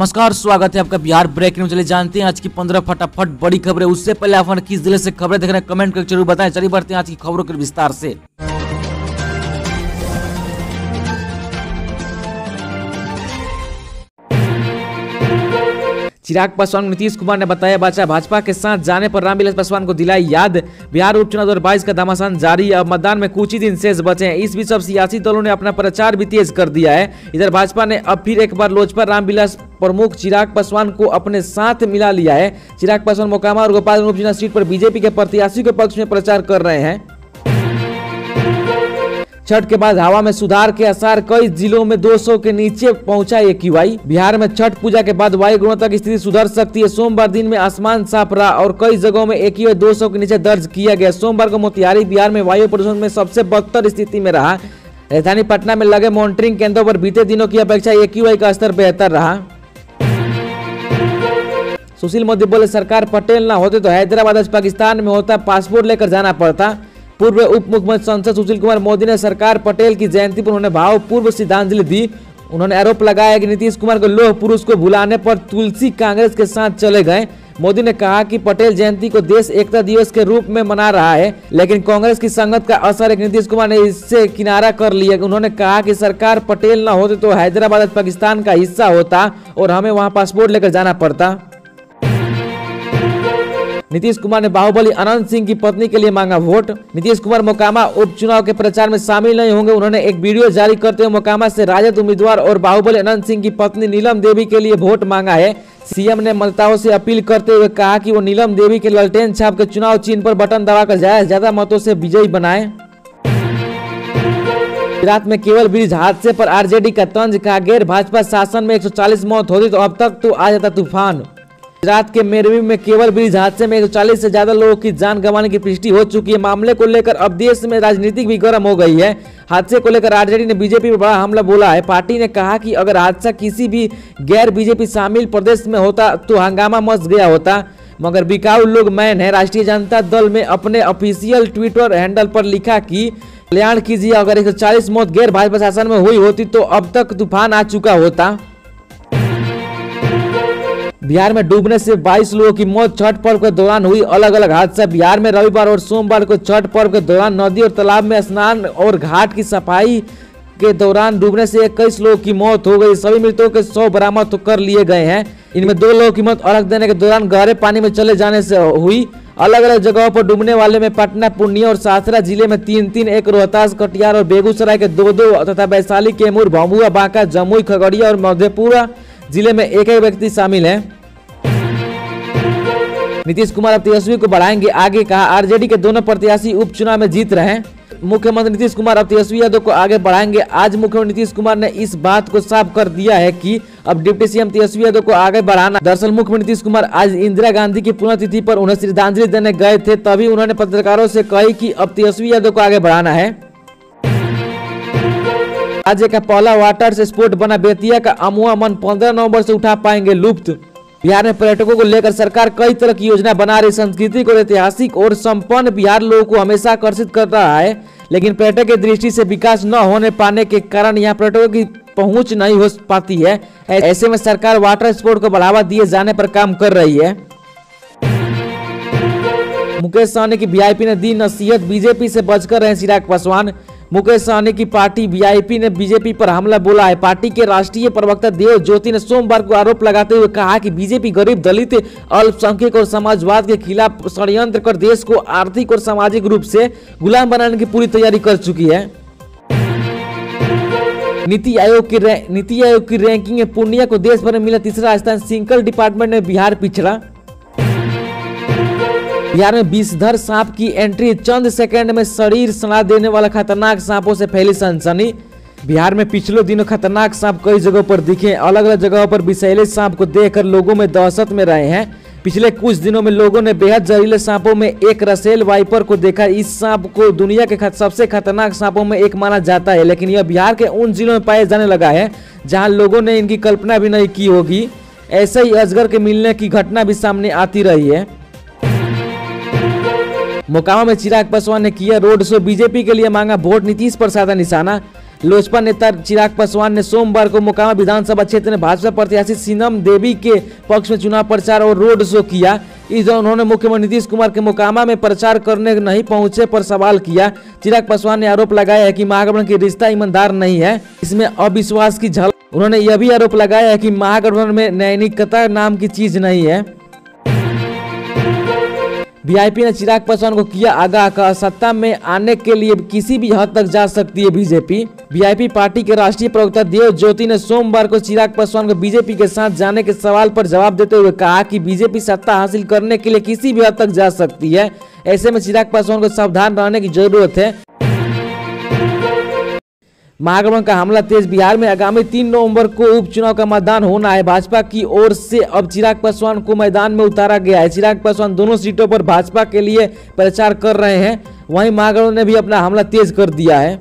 नमस्कार, स्वागत है आपका बिहार ब्रेकिंग में। चले जानते हैं आज की 15 फटाफट बड़ी खबरें। उससे पहले आप किस जिले से खबरें देख रहे हैं कमेंट करके जरूर बताएं। चलिए बढ़ते हैं आज की खबरों के विस्तार से। चिराग पासवान नीतीश कुमार ने बताया भाजपा के साथ जाने पर रामविलास पासवान को दिलाई याद। बिहार उपचुनाव 2022 का घमासान जारी, अब मतदान में कुछ ही दिन शेष बचे हैं। इस बीच अब सियासी दलों ने अपना प्रचार भी तेज कर दिया है। इधर भाजपा ने अब फिर एक बार लोजपा रामविलास प्रमुख चिराग पासवान को अपने साथ मिला लिया है। चिराग पासवान मोकामा और गोपालगंज उपचुनाव सीट पर बीजेपी के प्रत्याशी के पक्ष में प्रचार कर रहे हैं। छठ के बाद हवा में सुधार के आसार, कई जिलों में 200 के नीचे पहुंचा AQI। बिहार में छठ पूजा के बाद वायु गुणवत्ता की स्थिति सुधर सकती है। सोमवार दिन में आसमान साफ रहा और कई जगहों में AQI 200 के नीचे दर्ज किया गया। सोमवार को मोतिहारी बिहार में वायु प्रदूषण में सबसे बदतर स्थिति में रहा। राजधानी पटना में लगे मॉनिटरिंग केंद्रों पर बीते दिनों की अपेक्षा AQI का स्तर बेहतर रहा। सुशील मोदी बोले, सरकार पटेल ना होते तो हैदराबाद आज पाकिस्तान में होता, पासपोर्ट लेकर जाना पड़ता। पूर्व उप मुख्यमंत्री सांसद सुशील कुमार मोदी ने सरकार पटेल की जयंती पर उन्हें भावपूर्व श्रद्धांजलि दी। उन्होंने आरोप लगाया कि नीतीश कुमार को लौह पुरुष को भुलाने पर तुलसी कांग्रेस के साथ चले गए। मोदी ने कहा कि पटेल जयंती को देश एकता दिवस के रूप में मना रहा है, लेकिन कांग्रेस की संगत का असर है कि नीतीश कुमार ने इससे किनारा कर लिया। उन्होंने कहा कि सरकार पटेल न होते तो हैदराबाद पाकिस्तान का हिस्सा होता और हमें वहां पासपोर्ट लेकर जाना पड़ता। नीतीश कुमार ने बाहुबली अनंत सिंह की पत्नी के लिए मांगा वोट। नीतीश कुमार मोकामा उपचुनाव के प्रचार में शामिल नहीं होंगे। उन्होंने एक वीडियो जारी करते हुए मोकामा से राजद उम्मीदवार और बाहुबली अनंत सिंह की पत्नी नीलम देवी के लिए वोट मांगा है। सीएम ने मतदाताओं से अपील करते हुए कहा कि वो नीलम देवी के ललटेन छाप के चुनाव चिन्ह पर बटन दबाकर ज्यादा मतों से विजयी बनाए। गुजरात में केवल ब्रिज हादसे पर आरजेडी का तंज, कहा गैर भाजपा शासन में 140 मौत होती तो अब तक तो आ जाता तूफान। गुजरात के मेरवी में केवल ब्रिज हादसे में 140 से ज्यादा लोगों की जान गंवाने की पुष्टि हो चुकी है। मामले को लेकर अब देश में राजनीति भी गर्म हो गई है। हादसे को लेकर आरजेडी ने बीजेपी पर बड़ा हमला बोला है। पार्टी ने कहा कि अगर हादसा किसी भी गैर बीजेपी शामिल प्रदेश में होता तो हंगामा मच गया होता, मगर बिकाऊ लोग मैन है। राष्ट्रीय जनता दल में अपने ऑफिशियल ट्विटर हैंडल पर लिखा कि कल्याण कीजिए, अगर 140 मौत गैर भाजपा शासन में हुई होती तो अब तक तूफान आ चुका होता। बिहार में डूबने से 22 लोगों की मौत, छठ पर्व के दौरान हुई अलग अलग हादसा। बिहार में रविवार और सोमवार को छठ पर्व के दौरान नदी और तालाब में स्नान और घाट की सफाई के दौरान डूबने से 21 लोगों की मौत हो गई। सभी मृतकों के 100 बरामद कर लिए गए हैं। इनमें 2 लोगों की मौत अर्घ देने के दौरान गहरे पानी में चले जाने से हुई। अलग अलग जगहों पर डूबने वाले में पटना, पूर्णिया और सासरा जिले में 3-3, एक रोहतास, कटिहार और बेगूसराय के 2-2 तथा वैशाली, कैमूर, भभुआ, बांका, जमुई, खगड़िया और मधेपुरा जिले में एक व्यक्ति शामिल है। नीतीश कुमार अब तेजस्वी को बढ़ाएंगे आगे, कहा आरजेडी के दोनों प्रत्याशी उपचुनाव में जीत रहे हैं। मुख्यमंत्री नीतीश कुमार अब तेजस्वी यादव को आगे बढ़ाएंगे। आज मुख्यमंत्री नीतीश कुमार ने इस बात को साफ कर दिया है कि अब डिप्टी सीएम तेजस्वी यादव को आगे बढ़ाना। दरअसल मुख्यमंत्री नीतीश कुमार आज इंदिरा गांधी की पुण्यतिथि पर उन्हें श्रद्धांजलि देने गए थे, तभी उन्होंने पत्रकारों से कही कि अब तेजस्वी यादव को आगे बढ़ाना है। राज्य का पहला वाटर स्पोर्ट बना बेतिया का अमुआ मन 15 नवंबर से उठा पाएंगे लुप्त। बिहार में पर्यटकों को लेकर सरकार कई तरह की योजना बना रही। सांस्कृतिक और ऐतिहासिक और संपन्न बिहार लोगों को हमेशा आकर्षित कर रहा है, लेकिन पर्यटक की दृष्टि से विकास न होने पाने के कारण यहाँ पर्यटकों की पहुंच नहीं हो पाती है। ऐसे में सरकार वाटर स्पोर्ट को बढ़ावा दिए जाने पर काम कर रही है। मुकेश सहनी की वीआईपी ने दी नसीहत, बीजेपी से बचकर रहे चिराग पासवान। मुकेश सहनी की पार्टी वीआईपी ने बीजेपी पर हमला बोला है। पार्टी के राष्ट्रीय प्रवक्ता देव ज्योति ने सोमवार को आरोप लगाते हुए कहा कि बीजेपी गरीब, दलित, अल्पसंख्यक और समाजवाद के खिलाफ षड्यंत्र कर देश को आर्थिक और सामाजिक रूप से गुलाम बनाने की पूरी तैयारी कर चुकी है। नीति आयोग की रैंकिंग में पूर्णिया को देश भर में मिला तीसरा स्थान। सिंगल डिपार्टमेंट में बिहार पिछड़ा। बिहार में विषधर सांप की एंट्री, चंद सेकंड में शरीर सड़ा देने वाला खतरनाक सांपों से फैली सनसनी। बिहार में पिछले दिनों खतरनाक सांप कई जगहों पर दिखे। अलग अलग जगहों पर विषैले सांप को देखकर लोगों में दहशत में रहे हैं। पिछले कुछ दिनों में लोगों ने बेहद जहरीले सांपों में एक रसेल वाइपर को देखा। इस सांप को दुनिया के सबसे खतरनाक सांपों में एक माना जाता है, लेकिन यह बिहार के उन जिलों में पाए जाने लगा है जहाँ लोगों ने इनकी कल्पना भी नहीं की होगी। ऐसे ही अजगर के मिलने की घटना भी सामने आती रही है। मोकामा में चिराग पासवान ने किया रोड शो, बीजेपी के लिए मांगा वोट, नीतीश पर साधा निशाना। लोजपा नेता चिराग पासवान ने सोमवार को मोकामा विधानसभा क्षेत्र में भाजपा प्रत्याशी सीनम देवी के पक्ष में चुनाव प्रचार और रोड शो किया। इस दौरान उन्होंने मुख्यमंत्री नीतीश कुमार के मोकामा में प्रचार करने नहीं पहुंचे पर सवाल किया। चिराग पासवान ने आरोप लगाया है कि महागठबंधन की रिश्ता ईमानदार नहीं है, इसमें अविश्वास की झलक। उन्होंने यह भी आरोप लगाया है कि महागठबंधन में नैतिकता नाम की चीज नहीं है। वीआईपी ने चिराग पासवान को किया आगाह, का सत्ता में आने के लिए किसी भी हद तक जा सकती है बीजेपी। वीआईपी पार्टी के राष्ट्रीय प्रवक्ता देव ज्योति ने सोमवार को चिराग पासवान को बीजेपी के साथ जाने के सवाल पर जवाब देते हुए कहा कि बीजेपी सत्ता हासिल करने के लिए किसी भी हद तक जा सकती है। ऐसे में चिराग पासवान को सावधान रहने की जरूरत है। महागठबंधन का हमला तेज। बिहार में आगामी 3 नवंबर को उपचुनाव का मतदान होना है। भाजपा की ओर से अब चिराग पासवान को मैदान में उतारा गया है। चिराग पासवान दोनों सीटों पर भाजपा के लिए प्रचार कर रहे हैं। वहीं महागठबंधन ने भी अपना हमला तेज कर दिया है।